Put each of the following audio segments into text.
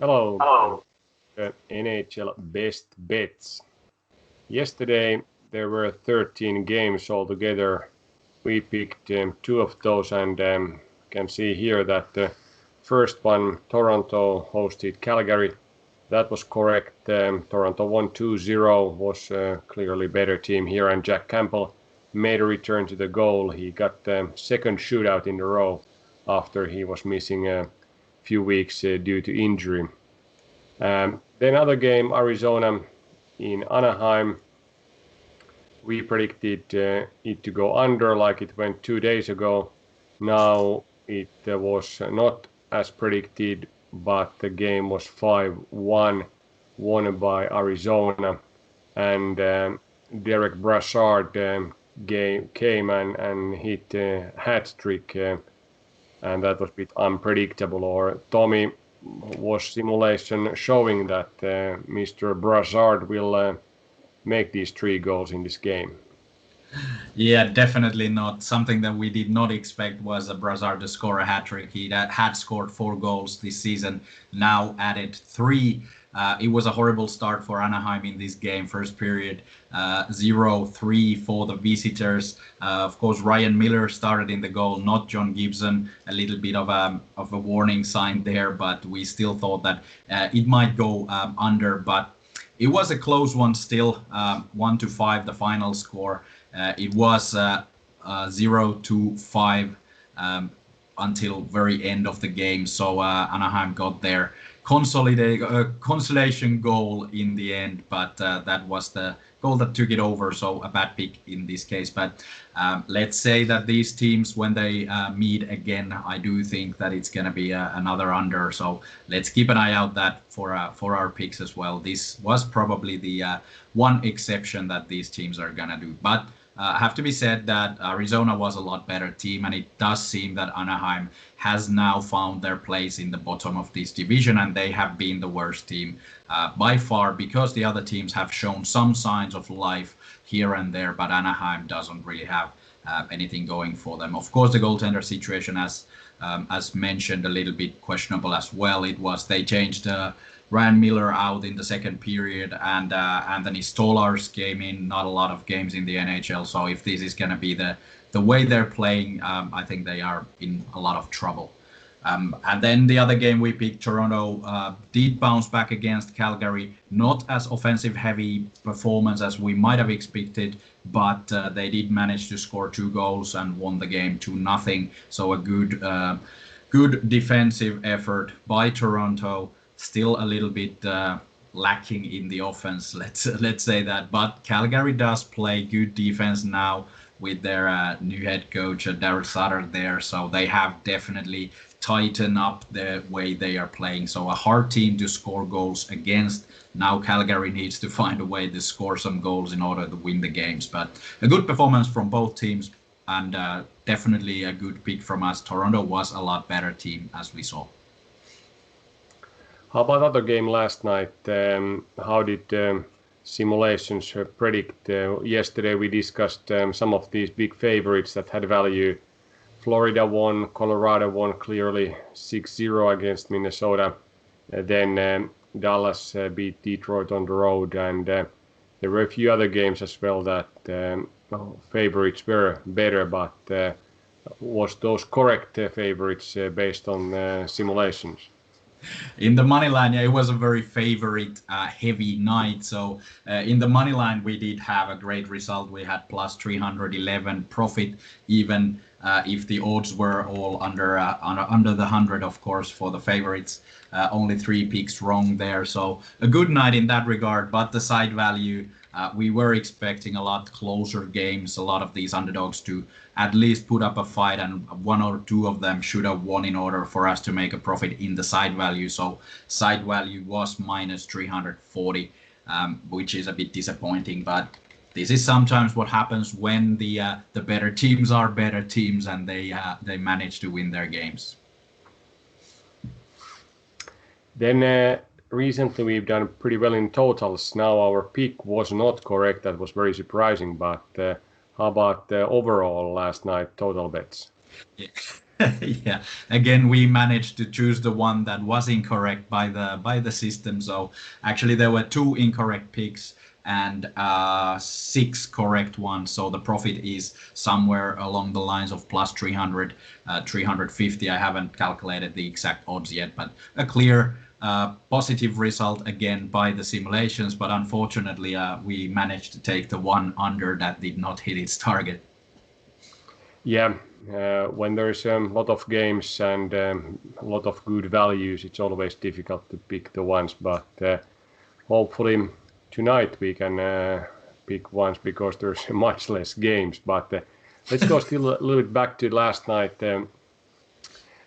Hello, Hello. NHL Best Bets. Yesterday there were 13 games altogether. We picked two of those and can see here that the first one, Toronto hosted Calgary. That was correct. Toronto won 2-0, was a clearly better team here, and Jack Campbell made a return to the goal. He got the second shootout in a row after he was missing a few weeks due to injury. Then other game, Arizona in Anaheim. We predicted it to go under like it went 2 days ago. Now it was not as predicted, but the game was 5-1, won by Arizona. And Derek Brassard came and hit a hat trick, and that was a bit unpredictable. Or Tommy, was simulation showing that Mr. Brassard will make these 3 goals in this game? Yeah, definitely not. Something that we did not expect was Brassard to score a hat trick. He had scored 4 goals this season, now added 3. It was a horrible start for Anaheim in this game. First period, 0-3 for the visitors. Of course, Ryan Miller started in the goal, not John Gibson. A little bit of a warning sign there, but we still thought that it might go under. But it was a close one still, 1-5 the final score. It was 0-5 until very end of the game. So Anaheim got their consolation goal in the end, but that was the goal that took it over. So a bad pick in this case. But let's say that these teams, when they meet again, I do think that it's going to be another under. So let's keep an eye out that for our picks as well. This was probably the one exception that these teams are going to do. But have to be said that Arizona was a lot better team, and it does seem that Anaheim has now found their place in the bottom of this division, and they have been the worst team by far, because the other teams have shown some signs of life here and there, but Anaheim doesn't really have anything going for them. Of course, the goaltender situation, as mentioned, a little bit questionable as well. It was they changed Ryan Miller out in the second period, and Anthony Stolarz came in. Not a lot of games in the NHL, so if this is going to be the way they're playing, I think they are in a lot of trouble. And then the other game we picked, Toronto did bounce back against Calgary. Not as offensive heavy performance as we might have expected, but they did manage to score 2 goals and won the game 2-0. So a good defensive effort by Toronto. Still a little bit lacking in the offense, let's say that. But Calgary does play good defense now with their new head coach, Daryl Sutter there. So they have definitely tightened up the way they are playing. So a hard team to score goals against. Now Calgary needs to find a way to score some goals in order to win the games. But a good performance from both teams, and definitely a good pick from us. Toronto was a lot better team, as we saw. How about other game last night? How did simulations predict? Yesterday we discussed some of these big favorites that had value. Florida won, Colorado won clearly 6-0 against Minnesota. Then Dallas beat Detroit on the road, and there were a few other games as well that favorites were better, but was those correct favorites based on simulations? In the money line, yeah, it was a very favorite heavy night. So in the money line, we did have a great result. We had plus 311 profit, even if the odds were all under the 100, of course, for the favorites. Only 3 picks wrong there. So a good night in that regard. But the side value, we were expecting a lot closer games, a lot of these underdogs to at least put up a fight, and 1 or 2 of them should have won in order for us to make a profit in the side value. So side value was minus 340, which is a bit disappointing, but this is sometimes what happens when the better teams are better teams, and they manage to win their games. Then recently we've done pretty well in totals. Now our pick was not correct. That was very surprising. But how about overall last night total bets? Yeah, again we managed to choose the one that was incorrect by the system. So actually there were 2 incorrect picks and 6 correct ones. So the profit is somewhere along the lines of plus 300, 350. I haven't calculated the exact odds yet, but a clear positive result again by the simulations. But unfortunately, we managed to take the one under that did not hit its target. Yeah, when there's a lot of games and a lot of good values, it's always difficult to pick the ones. But hopefully tonight we can pick ones because there's much less games. But let's go still a little bit back to last night.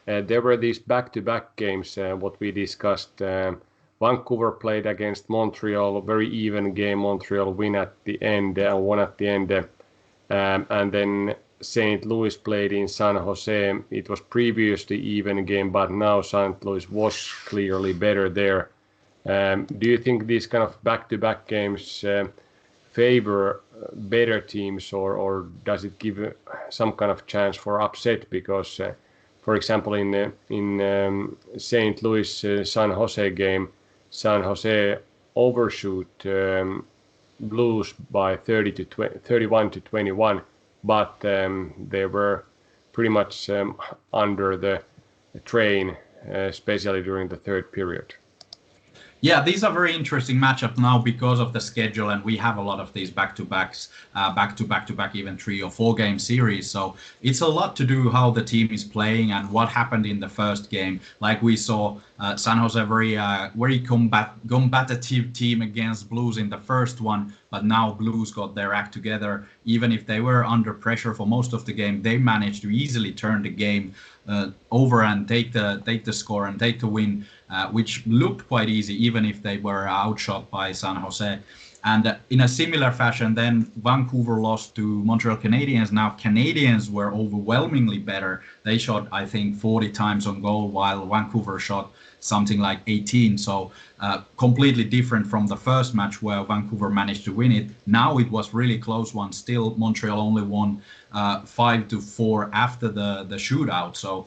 There were these back-to-back games, what we discussed. Vancouver played against Montreal, a very even game. Montreal win at the end, won at the end. And then St. Louis played in San Jose. It was previously even game, but now St. Louis was clearly better there. Do you think these kind of back-to-back games favor better teams, or does it give some kind of chance for upset? Because, for example, in St. Louis San Jose game, San Jose overshoot Blues by 31 to 21, but they were pretty much under the train, especially during the third period. Yeah, these are very interesting matchups now because of the schedule, and we have a lot of these back-to-backs, back-to-back, even 3 or 4 game series. So it's a lot to do how the team is playing and what happened in the first game. Like we saw San Jose very combative team against Blues in the first one, but now Blues got their act together. Even if they were under pressure for most of the game, they managed to easily turn the game over and take the score and take the win, which looked quite easy, even if they were outshot by San Jose. And in a similar fashion, then Vancouver lost to Montreal Canadiens. Now Canadiens were overwhelmingly better. They shot, I think, 40 times on goal, while Vancouver shot something like 18. So completely different from the first match where Vancouver managed to win it. Now it was really close one. Still, Montreal only won 5-4 after the shootout. So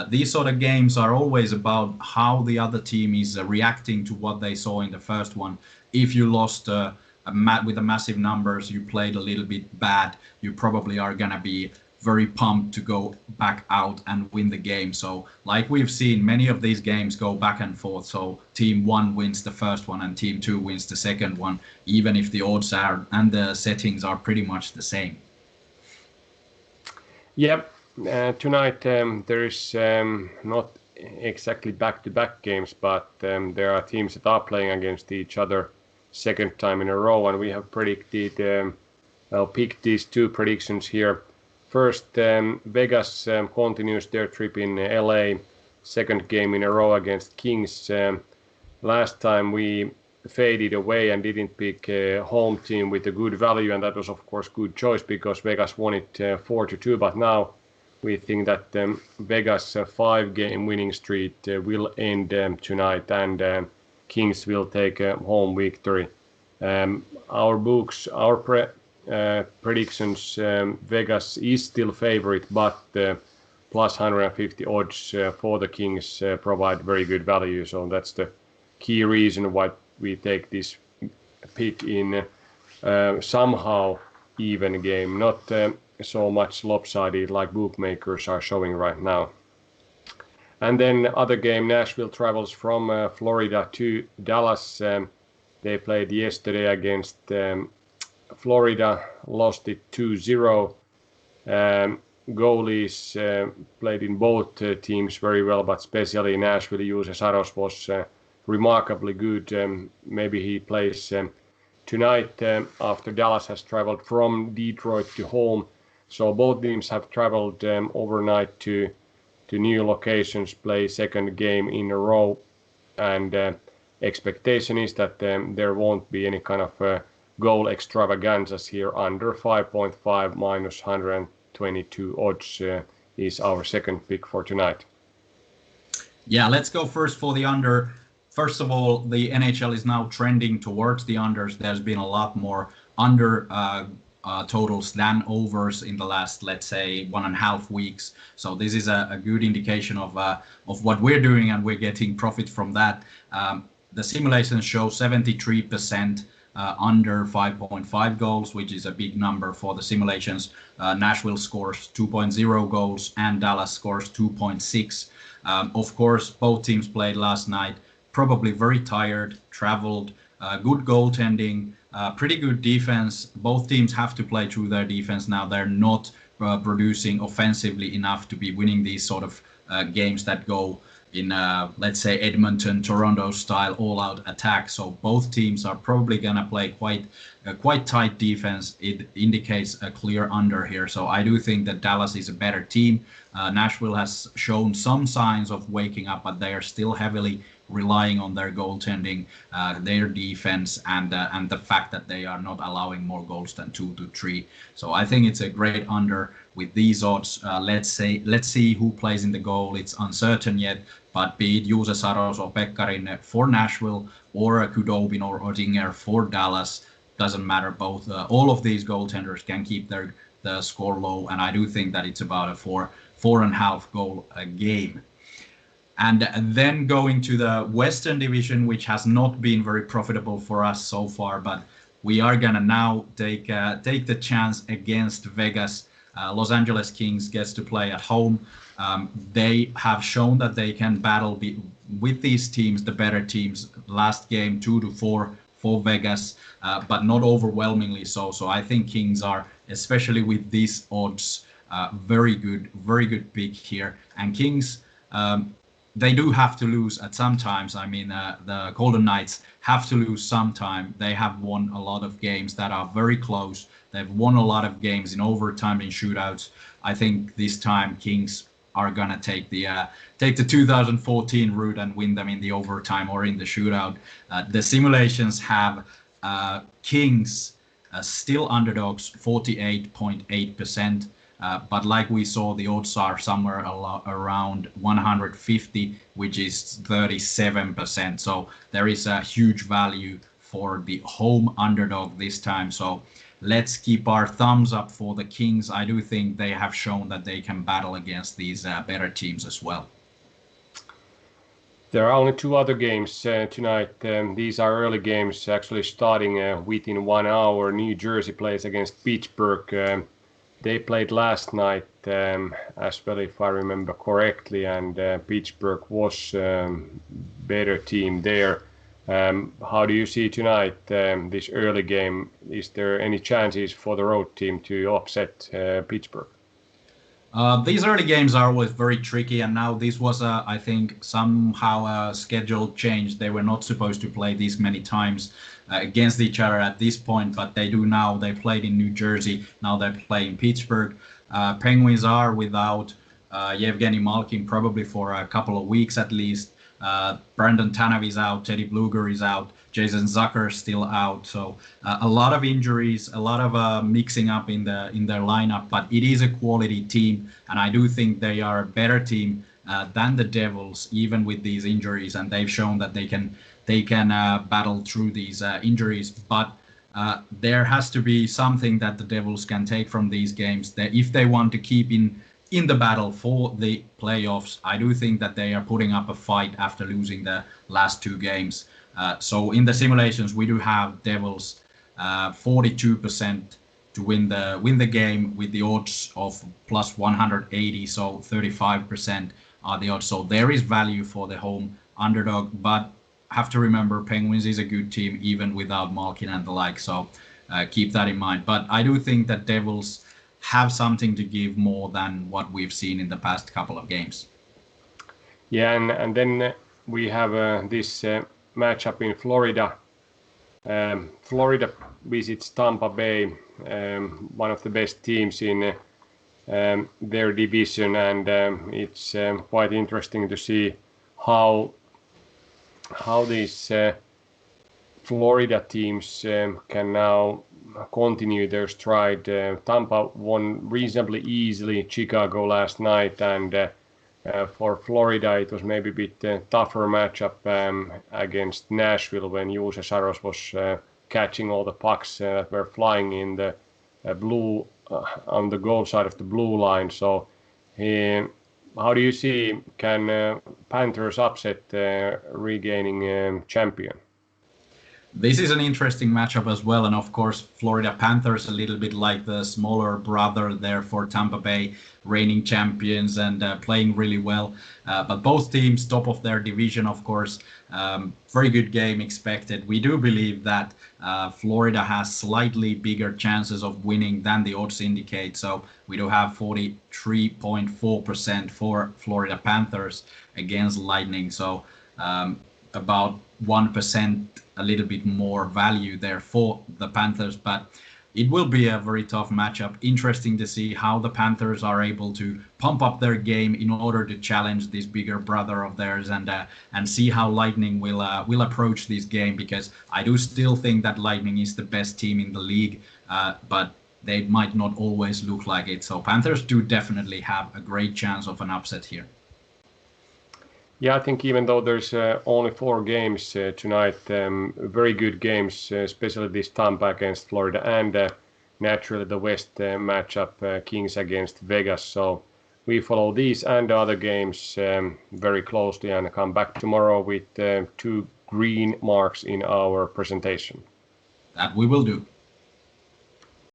these sort of games are always about how the other team is reacting to what they saw in the first one. If you lost with the massive numbers, you played a little bit bad, you probably are going to be very pumped to go back out and win the game. So like we've seen, many of these games go back and forth. So team 1 wins the first one and team 2 wins the second one, even if the odds are and the settings are pretty much the same. Yep. Tonight there is not exactly back-to-back games, but there are teams that are playing against each other second time in a row, and we have predicted, picked these 2 predictions here. First, Vegas continues their trip in LA, second game in a row against Kings. Last time we faded away and didn't pick a home team with a good value, and that was of course good choice because Vegas won it 4-2, but now we think that Vegas 5-game winning streak will end tonight, and Kings will take a home victory. Our books, our predictions, Vegas is still favorite, but plus 150 odds for the Kings provide very good value. So that's the key reason why we take this pick in somehow even game, not so much lopsided like bookmakers are showing right now. And then other game, Nashville travels from Florida to Dallas. They played yesterday against Florida, lost it 2-0. Goalies played in both teams very well, but especially Nashville, Juuse Saros was remarkably good. Maybe he plays tonight after Dallas has traveled from Detroit to home. So both teams have traveled overnight to new locations, play second game in a row, and expectation is that there won't be any kind of goal extravaganzas here. Under 5.5 minus 122 odds is our second pick for tonight. Yeah, let's go first for the under. First of all, the NHL is now trending towards the unders. There's been a lot more under totals than overs in the last, let's say, 1.5 weeks. So this is a good indication of what we're doing, and we're getting profit from that. The simulations show 73% under 5.5 goals, which is a big number for the simulations. Nashville scores 2.0 goals and Dallas scores 2.6. Of course, both teams played last night, probably very tired, traveled, good goaltending, pretty good defense. Both teams have to play through their defense now. They're not producing offensively enough to be winning these sort of games that go in, let's say, Edmonton, Toronto style all-out attack. So both teams are probably going to play quite tight defense. It indicates a clear under here. So I do think that Dallas is a better team. Nashville has shown some signs of waking up, but they are still heavily relying on their goaltending, their defense, and the fact that they are not allowing more goals than 2 to 3. So I think it's a great under with these odds. Let's see who plays in the goal. It's uncertain yet, but be it Juuse Saros or Pekkarinen for Nashville, or Khudobin or Oettinger for Dallas, doesn't matter. Both all of these goaltenders can keep the score low, and I do think that it's about a 4.5 goal a game. And then going to the Western Division, which has not been very profitable for us so far, but we are gonna now take the chance against Vegas. Los Angeles Kings gets to play at home. They have shown that they can battle with these teams, the better teams. Last game 2-4 for Vegas, but not overwhelmingly so. So I think Kings are, especially with these odds, very good pick here. And Kings, they do have to lose at some times. I mean, the Golden Knights have to lose sometime. They have won a lot of games that are very close. They've won a lot of games in overtime, in shootouts. I think this time Kings are gonna take the 2014 route and win them in the overtime or in the shootout. The simulations have Kings still underdogs 48.8%. But like we saw, the odds are somewhere around 150, which is 37%. So there is a huge value for the home underdog this time. So let's keep our thumbs up for the Kings. I do think they have shown that they can battle against these better teams as well. There are only 2 other games tonight. These are early games, actually starting within 1 hour. New Jersey plays against Pittsburgh. They played last night as well, if I remember correctly, and Pittsburgh was better team there. How do you see tonight this early game? Is there any chances for the road team to upset Pittsburgh? These early games are always very tricky, and now this was, I think, somehow a schedule change. They were not supposed to play these many times against each other at this point, but they do now. They played in New Jersey, now they're playing Pittsburgh. Penguins are without Yevgeny Malkin probably for a couple of weeks at least. Brandon Tanev is out, Teddy Bluger is out, Jason Zucker still out. So a lot of injuries, a lot of mixing up in their lineup, but it is a quality team, and I do think they are a better team than the Devils, even with these injuries, and they've shown that they can battle through these injuries. But there has to be something that the Devils can take from these games, that if they want to keep in the battle for the playoffs. I do think that they are putting up a fight after losing the last 2 games. So in the simulations, we do have Devils 42% to win the game with the odds of plus 180, so 35% are the odds. So there is value for the home underdog, but have to remember Penguins is a good team even without Malkin and the like. So keep that in mind. But I do think that Devils have something to give more than what we've seen in the past couple of games. Yeah, and then we have this matchup in Florida. Florida visits Tampa Bay, one of the best teams in their division, and it's quite interesting to see how these Florida teams can now continue their stride. Tampa won reasonably easily Chicago last night, and for Florida it was maybe a bit tougher matchup against Nashville when Juuse Saros was catching all the pucks that were flying in the blue on the goal side of the blue line. So, how do you see can Panthers upset regaining champion? This is an interesting matchup as well, and of course, Florida Panthers a little bit like the smaller brother there for Tampa Bay, reigning champions and playing really well. But both teams top of their division, of course. Very good game expected. We do believe that Florida has slightly bigger chances of winning than the odds indicate. So we do have 43.4% for Florida Panthers against Lightning. So about 1%, a little bit more value there for the Panthers, but it will be a very tough matchup. Interesting to see how the Panthers are able to pump up their game in order to challenge this bigger brother of theirs, and see how Lightning will approach this game, because I do still think that Lightning is the best team in the league, but they might not always look like it. So Panthers do definitely have a great chance of an upset here. Yeah, I think even though there's only 4 games tonight, very good games, especially this Tampa against Florida, and naturally the West matchup, Kings against Vegas. So we follow these and the other games very closely and come back tomorrow with 2 green marks in our presentation. That we will do.